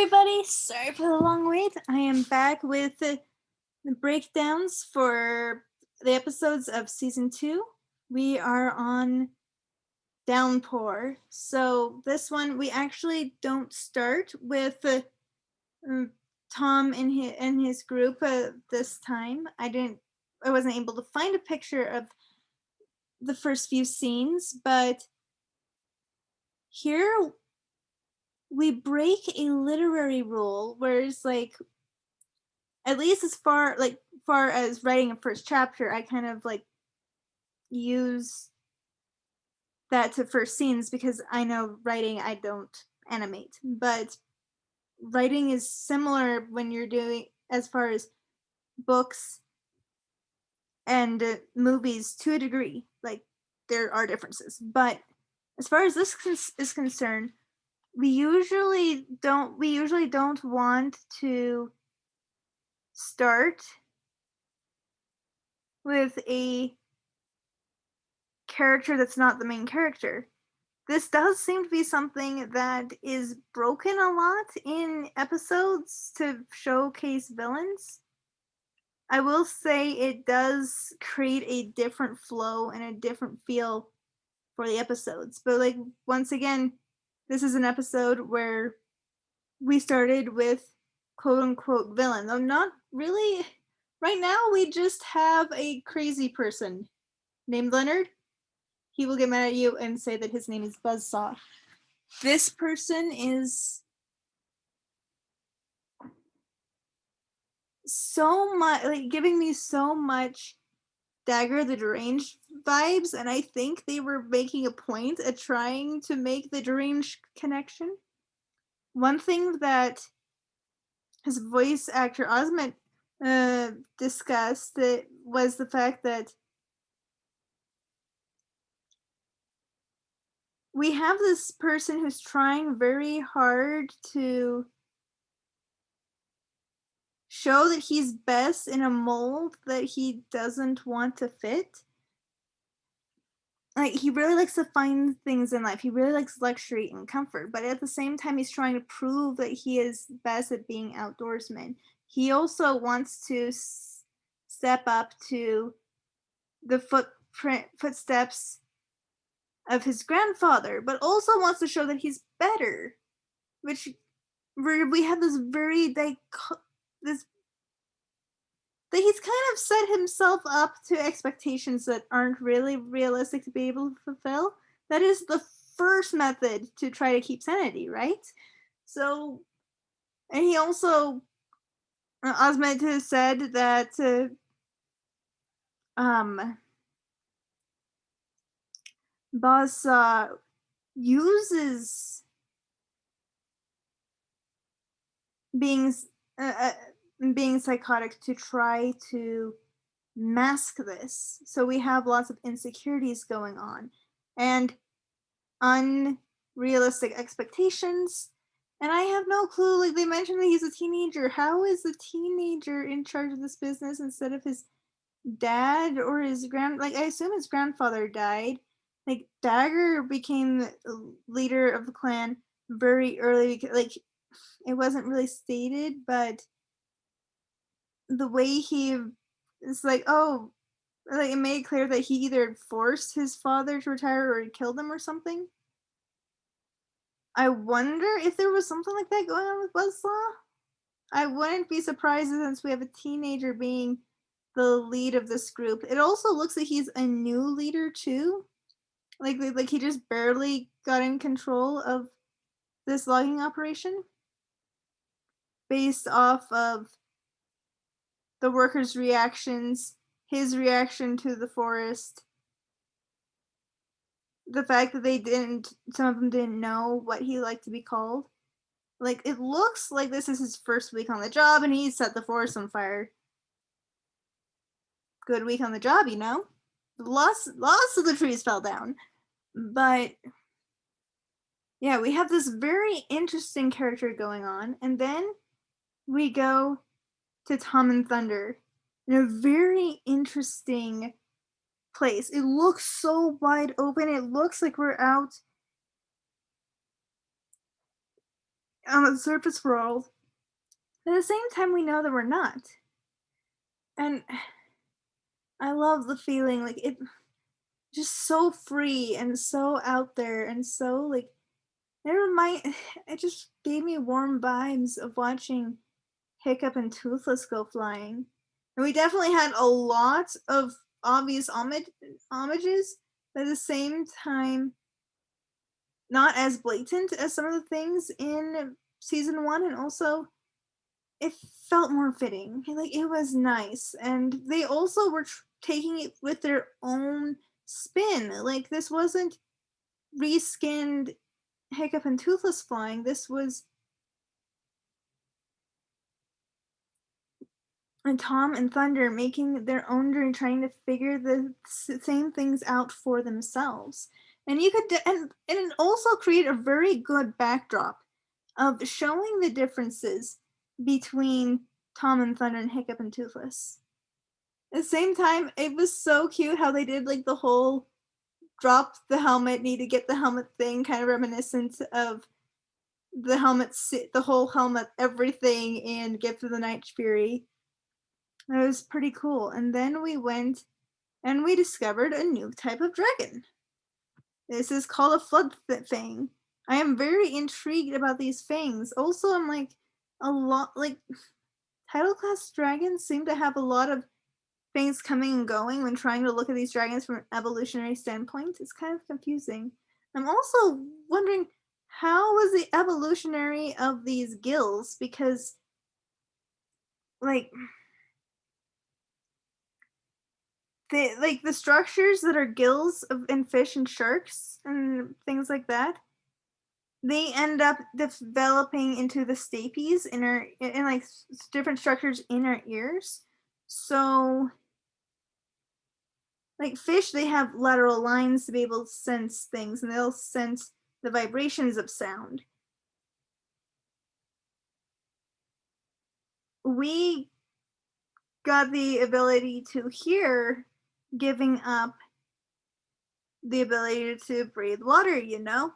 everybody, sorry for the long wait. I am back with the breakdowns for the episodes of season 2. We are on Downpour. So this one we actually don't start with Tom and his group this time. I wasn't able to find a picture of the first few scenes, but here we break a literary rule where it's like, at least as far as writing a first chapter, I kind of like use that to first scenes because I know writing I don't animate, but writing is similar when you're doing as far as books and movies to a degree. Like there are differences, but as far as this is concerned, we usually don't want to start with a character that's not the main character. This does seem to be something that is broken a lot in episodes to showcase villains. I will say it does create a different flow and a different feel for the episodes. But like once again, this is an episode where we started with quote unquote villain. Though not really. Right now we just have a crazy person named Leonard. He will get mad at you and say that his name is Buzzsaw. This person is so much, like, giving me so much Dagger the Deranged vibes, and I think they were making a point at trying to make the Deranged connection. One thing that his voice actor Osment discussed was the fact that we have this person who's trying very hard to show that he's best in a mold that he doesn't want to fit. Like he really likes to find things in life. He really likes luxury and comfort, but at the same time he's trying to prove that he is best at being outdoorsman. He also wants to step up to the footsteps of his grandfather, but also wants to show that he's better, which we have this this that he's kind of set himself up to expectations that aren't really realistic to be able to fulfill. That is the first method to try to keep sanity, right? So, and he also, Osment has said that Boss uses being being psychotic to try to mask this. So we have lots of insecurities going on and unrealistic expectations. And I have no clue. Like they mentioned that he's a teenager. How is the teenager in charge of this business instead of his dad or his like I assume his grandfather died. Like Dagger became the leader of the clan very early. Like it wasn't really stated, but the way he is like, oh, like it made it clear that he either forced his father to retire or he killed him or something. I wonder if there was something like that going on with Buzzsaw. I wouldn't be surprised since we have a teenager being the lead of this group. It also looks like he's a new leader too. Like he just barely got in control of this logging operation based off of the workers' reactions, his reaction to the forest, the fact that some of them didn't know what he liked to be called. Like, it looks like this is his first week on the job and he set the forest on fire. Good week on the job, you know? Lots of the trees fell down. But yeah, we have this very interesting character going on, and then we go to Tom and Thunder in a very interesting place. It looks so wide open. It looks like we're out on the surface world. But at the same time, we know that we're not. And I love the feeling, like it just so free and so out there and so like it remind it just gave me warm vibes of watching Hiccup and Toothless go flying. And we definitely had a lot of obvious homages, but at the same time, not as blatant as some of the things in season one, and also it felt more fitting. Like it was nice, and they also were taking it with their own spin. Like this wasn't reskinned Hiccup and Toothless flying. This was and Tom and Thunder making their own journey, trying to figure the same things out for themselves. And you could, and it also create a very good backdrop of showing the differences between Tom and Thunder and Hiccup and Toothless. At the same time, it was so cute how they did like the whole drop the helmet, need to get the helmet thing, kind of reminiscent of the helmet, the whole helmet, everything in Gift of the Night Fury. It was pretty cool. And then we went and we discovered a new type of dragon. This is called a flood fang. I am very intrigued about these fangs. Also, I'm like a lot like title class dragons seem to have a lot of things coming and going when trying to look at these dragons from an evolutionary standpoint. It's kind of confusing. I'm also wondering how was the evolutionary of these gills, because like the structures that are gills in fish and sharks and things like that, they end up developing into the stapes in our in like different structures in our ears. So like fish, they have lateral lines to be able to sense things, and they'll sense the vibrations of sound. We got the ability to hear, giving up the ability to breathe water, you know?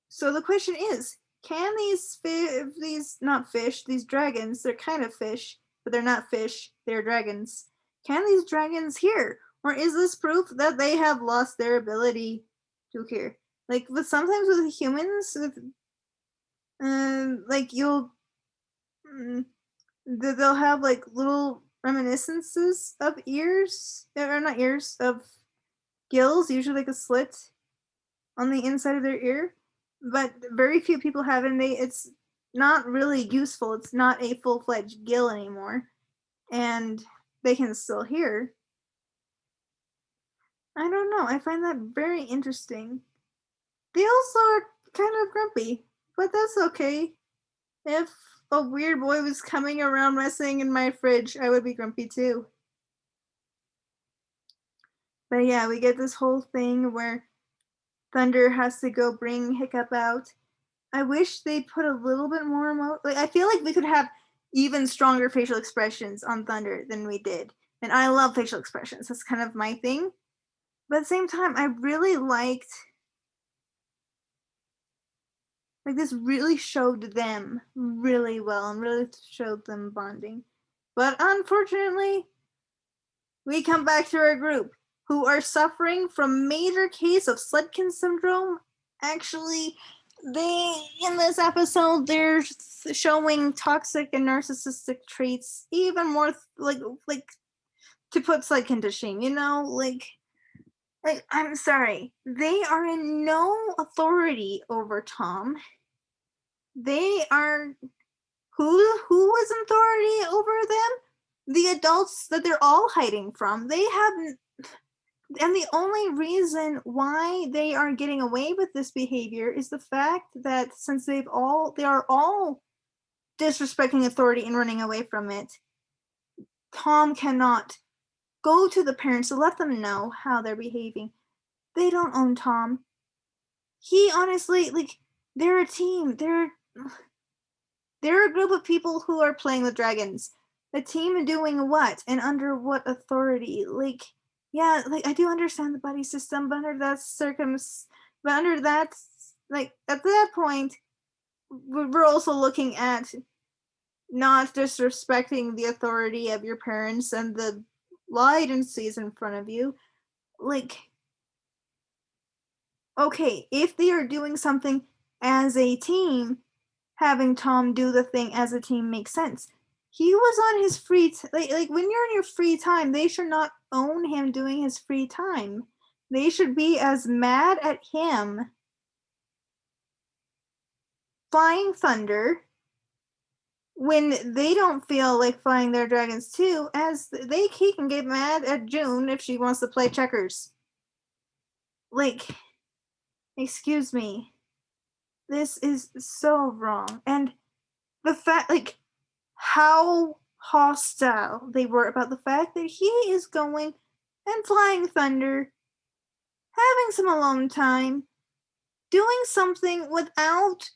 So the question is, can these not fish, these dragons, they're kind of fish, but they're not fish, they're dragons. Can these dragons hear? Or is this proof that they have lost their ability to hear? Like with sometimes with humans, with like mm, they'll have like little reminiscences of ears, or not ears, of gills, usually like a slit on the inside of their ear, but very few people have it, and it's not really useful. It's not a full-fledged gill anymore, and they can still hear. I don't know. I find that very interesting. They also are kind of grumpy, but that's okay. If a weird boy was coming around messing in my fridge, I would be grumpy too. But yeah, we get this whole thing where Thunder has to go bring Hiccup out. I wish they put a little bit more like I feel like we could have even stronger facial expressions on Thunder than we did. And I love facial expressions. That's kind of my thing. But at the same time, I really liked like this really showed them really well and really showed them bonding. But unfortunately, we come back to our group who are suffering from major case of Sledkin syndrome. Actually, they in this episode they're showing toxic and narcissistic traits even more like to put Sledkin to shame, you know, like I'm sorry, they are in no authority over Tom. They are who was in authority over them? The adults that they're all hiding from. They haven't, and the only reason why they are getting away with this behavior is the fact that since they are all disrespecting authority and running away from it, Tom cannot go to the parents to let them know how they're behaving. They don't own Tom. He honestly, like, they're a team. They're a group of people who are playing with dragons. A team doing what and under what authority? Like, yeah, like I do understand the buddy system, but under that like at that point, we're also looking at not disrespecting the authority of your parents and the law agencies in front of you. Like, okay, if they are doing something as a team, having Tom do the thing as a team makes sense. He was on his free like when you're in your free time, they should not own him doing his free time. They should be as mad at him flying thunder when they don't feel like flying their dragons too, as he can get mad at June if she wants to play checkers. Like, excuse me. This is so wrong. And the fact, like, how hostile they were about the fact that he is going and flying thunder, having some alone time, doing something without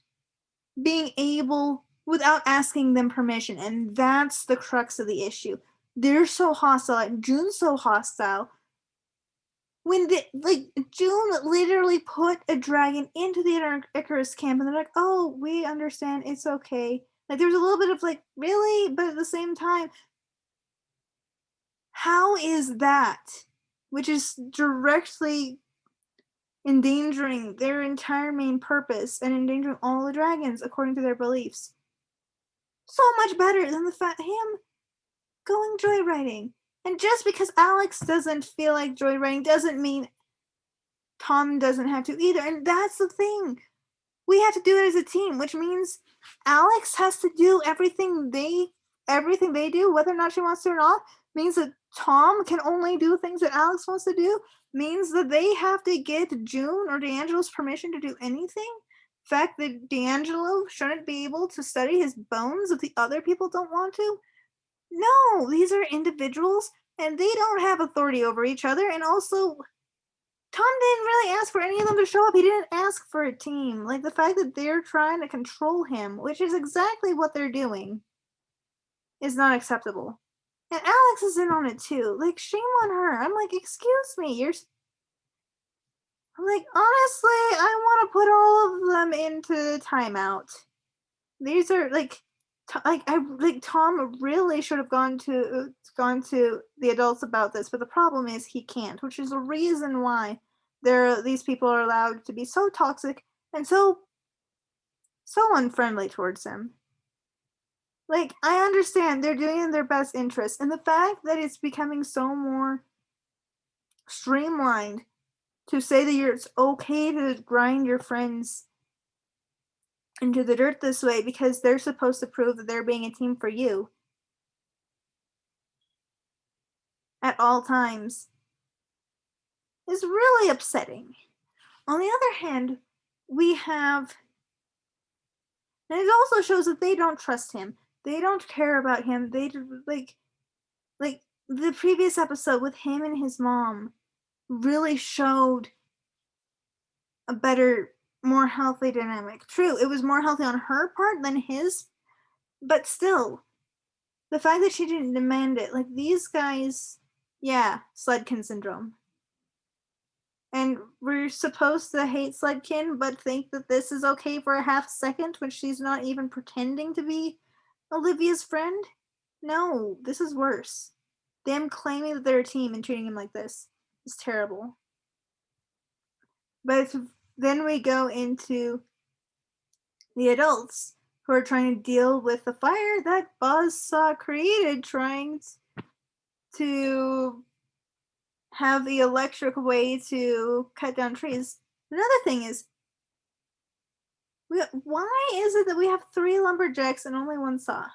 asking them permission. And that's the crux of the issue. They're so hostile, and June's so hostile. When June literally put a dragon into the Icarus camp, and they're like, "Oh, we understand. It's okay." Like, there was a little bit of like, really, but at the same time, how is that, which is directly endangering their entire main purpose and endangering all the dragons according to their beliefs, so much better than the fact him going joyriding? And just because Alex doesn't feel like joyriding doesn't mean Tom doesn't have to either. And that's the thing. We have to do it as a team, which means Alex has to do everything they do, whether or not she wants to or not. Means that Tom can only do things that Alex wants to do. Means that they have to get June or D'Angelo's permission to do anything. The fact that D'Angelo shouldn't be able to study his bones if the other people don't want to. No, these are individuals and they don't have authority over each other. And also, Tom didn't really ask for any of them to show up. He didn't ask for a team. Like, the fact that they're trying to control him, which is exactly what they're doing, is not acceptable. And Alex is in on it too. Like, shame on her. I'm like, excuse me, I'm like, honestly, I want to put all of them into timeout. These are like, Tom really should have gone to the adults about this, but the problem is he can't, which is the reason why these people are allowed to be so toxic and so unfriendly towards him. Like, I understand they're doing in their best interest, and the fact that it's becoming so more streamlined to say that it's okay to grind your friends into the dirt this way because they're supposed to prove that they're being a team for you at all times is really upsetting. On the other hand, we have, and it also shows that they don't trust him. They don't care about him. They like the previous episode with him and his mom really showed a better, more healthy dynamic. True, it was more healthy on her part than his, but still, the fact that she didn't demand it, like, these guys, yeah, Sledkin syndrome. And we're supposed to hate Sledkin, but think that this is okay for a half second when she's not even pretending to be Olivia's friend? No, this is worse. Them claiming that they're a team and treating him like this is terrible. But then we go into the adults who are trying to deal with the fire that Buzzsaw created, trying to have the electric way to cut down trees. Another thing is, why is it that we have 3 lumberjacks and only 1 saw?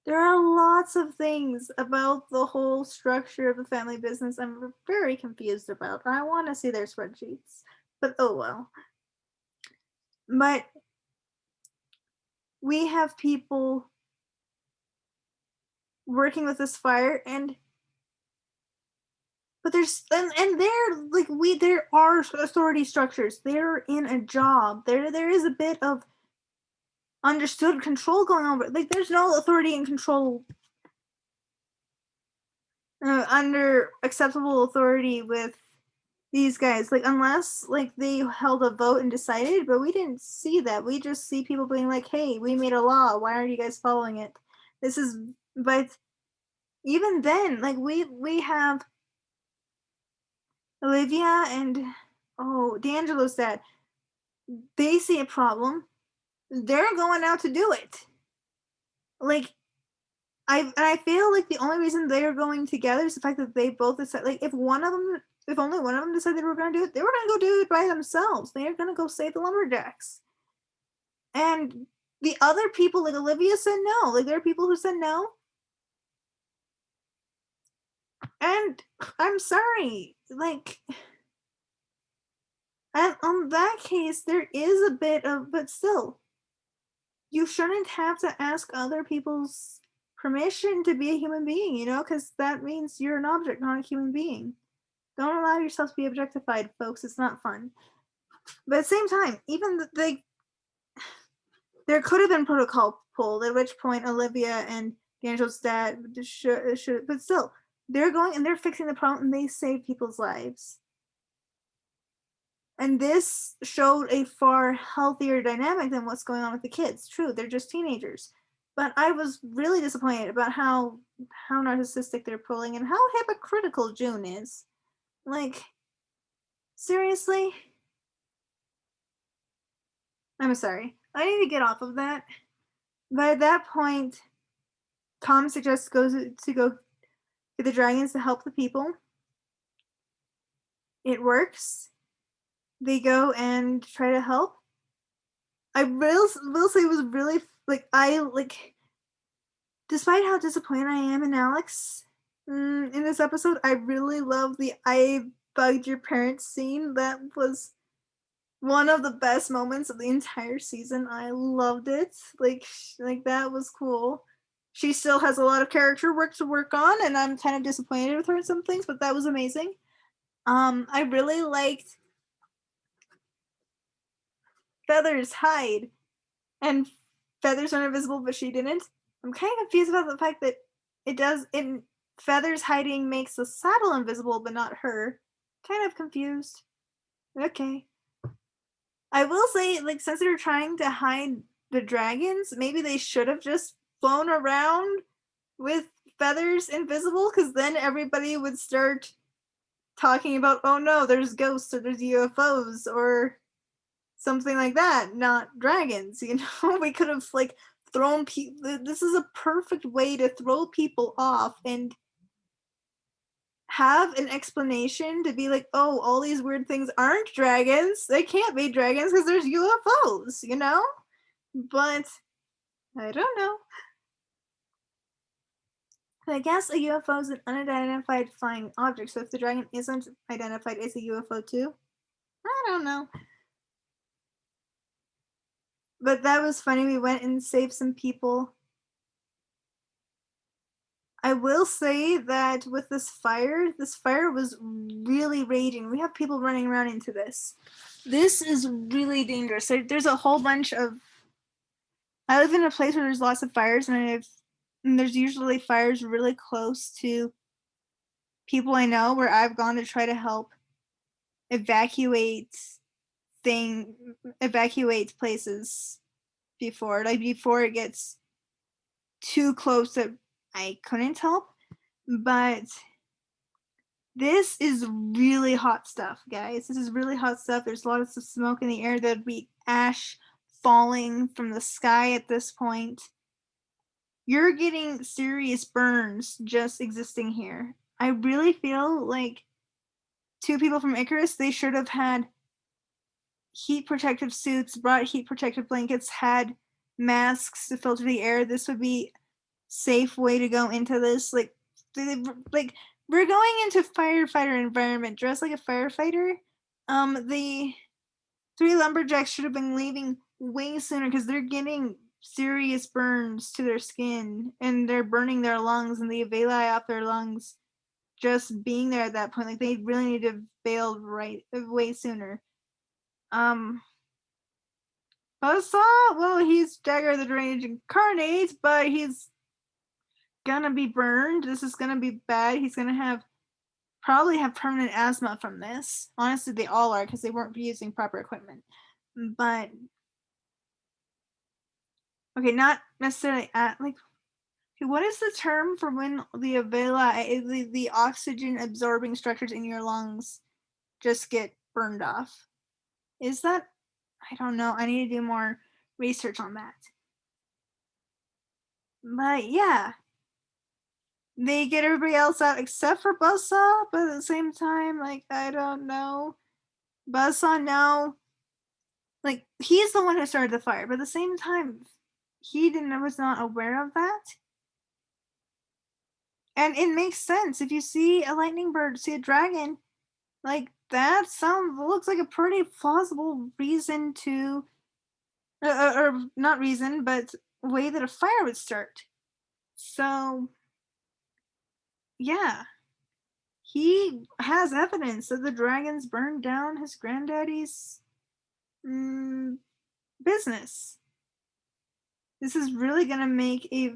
There are lots of things about the whole structure of the family business I'm very confused about. I want to see their spreadsheets, but oh well. But we have people working with this fire, but there are authority structures. They're in a job. There is a bit of understood control going on, but like, there's no authority and control under acceptable authority with these guys, like, unless like they held a vote and decided, but we didn't see that. We just see people being like, hey, we made a law, why aren't you guys following it? This is, but even then, like, we have Olivia and, oh, D'Angelo's dad, they see a problem, they're going out to do it. Like, I feel like the only reason they're going together is the fact that they both decide. Like, if only one of them decided they were going to do it, they were going to go do it by themselves. They are going to go save the lumberjacks. And the other people, like Olivia, said no. Like, there are people who said no. And I'm sorry, like, and on that case, there is a bit of, but still, you shouldn't have to ask other people's permission to be a human being, you know, because that means you're an object, not a human being. Don't allow yourself to be objectified, folks. It's not fun. But at the same time, even there could have been protocol pulled, at which point Olivia and D'Angelo's dad should, but still, they're going and they're fixing the problem and they save people's lives. And this showed a far healthier dynamic than what's going on with the kids. True, they're just teenagers. But I was really disappointed about how narcissistic they're pulling and how hypocritical June is. Like, seriously? I'm sorry. I need to get off of that. But at that point, Tom suggests go get the dragons to help the people. It works. They go and try to help. I will say it was really, like, despite how disappointed I am in Alex in this episode, I really love the I bugged your parents scene. That was one of the best moments of the entire season. I loved it. Like that was cool. She still has a lot of character work to work on, and I'm kind of disappointed with her in some things, but that was amazing. I really liked Feathers hide, and Feathers are invisible, but she didn't. I'm kind of confused about the fact that Feathers hiding makes the saddle invisible, but not her. Kind of confused. Okay. I will say, like, since they're trying to hide the dragons, maybe they should have just flown around with Feathers invisible, because then everybody would start talking about, oh no, there's ghosts or there's UFOs or something like that, not dragons, you know? We could have, like, thrown people. This is a perfect way to throw people off and have an explanation to be like, oh, all these weird things aren't dragons. They can't be dragons because there's UFOs, you know? But I don't know. I guess a UFO is an unidentified flying object, so if the dragon isn't identified, it's a UFO too? I don't know. But that was funny. We went and saved some people. I will say that with this fire was really raging. We have people running around into this. This is really dangerous. There's a whole bunch of. I live in a place where there's lots of fires, and there's usually fires really close to people I know, where I've gone to try to help evacuate places before it gets too close that I couldn't help. But this is really hot stuff, guys. This is really hot stuff. There's lots of smoke in the air. There'd be ash falling from the sky at this point. You're getting serious burns just existing here. I really feel like two people from Icarus, they should have had heat protective suits, brought heat protective blankets, had masks to filter the air. This would be safe way to go into this. Like we're going into firefighter environment, dressed like a firefighter. The three lumberjacks should have been leaving way sooner because they're getting serious burns to their skin and they're burning their lungs and the villi off their lungs just being there at that point. Like, they really need to have bailed way sooner. Well, he's Jagger the Deranged Incarnate, but he's gonna be burned. This is gonna be bad. He's gonna have probably have permanent asthma from this. Honestly, they all are because they weren't using proper equipment. But okay, not necessarily at like okay, what is the term for when the the oxygen absorbing structures in your lungs just get burned off? Is that I don't know. I need to do more research on that. But yeah, they get everybody else out except for Buzzsaw, but at the same time, like I don't know. Buzzsaw now, like he's the one who started the fire, but at the same time, he didn't was not aware of that. And it makes sense. If you see a lightning bird, see a dragon, like that sounds looks like a pretty plausible reason to or not reason, but way that a fire would start. So, yeah, he has evidence that the dragons burned down his granddaddy's mm, business. This is really going to make a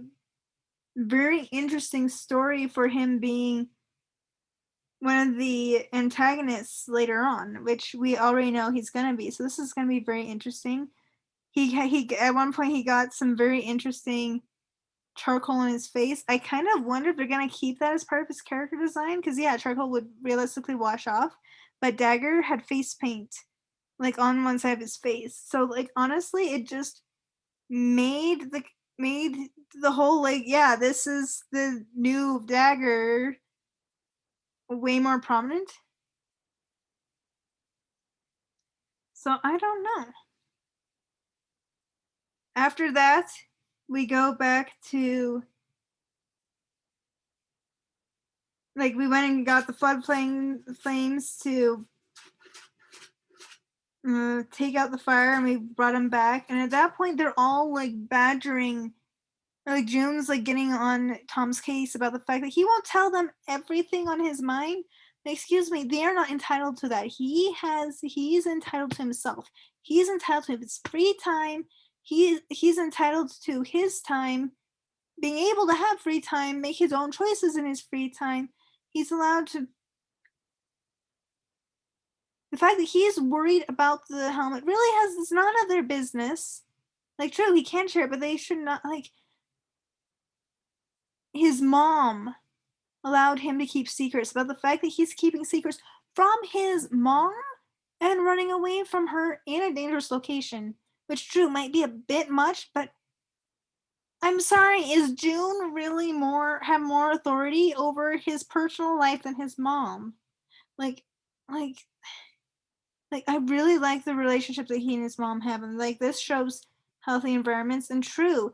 very interesting story for him being one of the antagonists later on, which we already know he's going to be. So this is going to be very interesting. He at one point he got some very interesting charcoal on his face. I kind of wonder if they're gonna keep that as part of his character design because yeah, charcoal would realistically wash off, but Dagger had face paint like on one side of his face. So like honestly, it just made the whole like yeah, this is the new Dagger way more prominent. So I don't know. After that, we go back to like we went and got the flames to take out the fire, and we brought him back. And at that point, they're all like badgering, like June's like getting on Tom's case about the fact that he won't tell them everything on his mind. Excuse me, they are not entitled to that. He's entitled to himself. He's entitled to his free time. He's entitled to his time, being able to have free time, make his own choices in his free time. He's allowed to the fact that he's worried about the helmet really has it's none of their business. Like, true, he can share it, but they should not. Like, his mom allowed him to keep secrets about the fact that he's keeping secrets from his mom and running away from her in a dangerous location, which, true, might be a bit much, but I'm sorry, is June really have more authority over his personal life than his mom? Like, like like I really like the relationship that he and his mom have, and like this shows healthy environments. And true,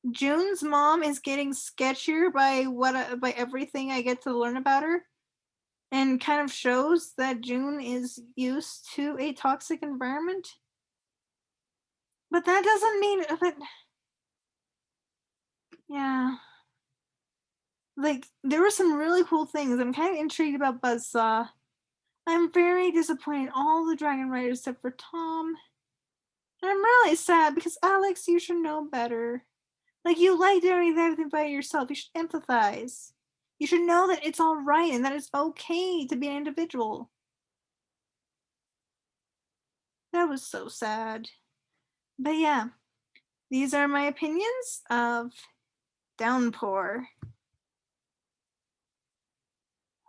June's mom is getting sketchier by by everything I get to learn about her, and kind of shows that June is used to a toxic environment. But that doesn't mean, but yeah, like there were some really cool things. I'm kind of intrigued about Buzzsaw. I'm very disappointed all the Dragon Riders except for Tom. And I'm really sad because Alex, you should know better. Like you like doing everything by yourself. You should empathize. You should know that it's all right and that it's okay to be an individual. That was so sad. But yeah, these are my opinions of Downpour.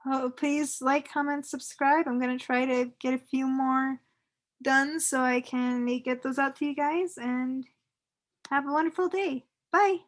Oh, please like, comment, subscribe. I'm gonna try to get a few more done so I can get those out to you guys and have a wonderful day. Bye.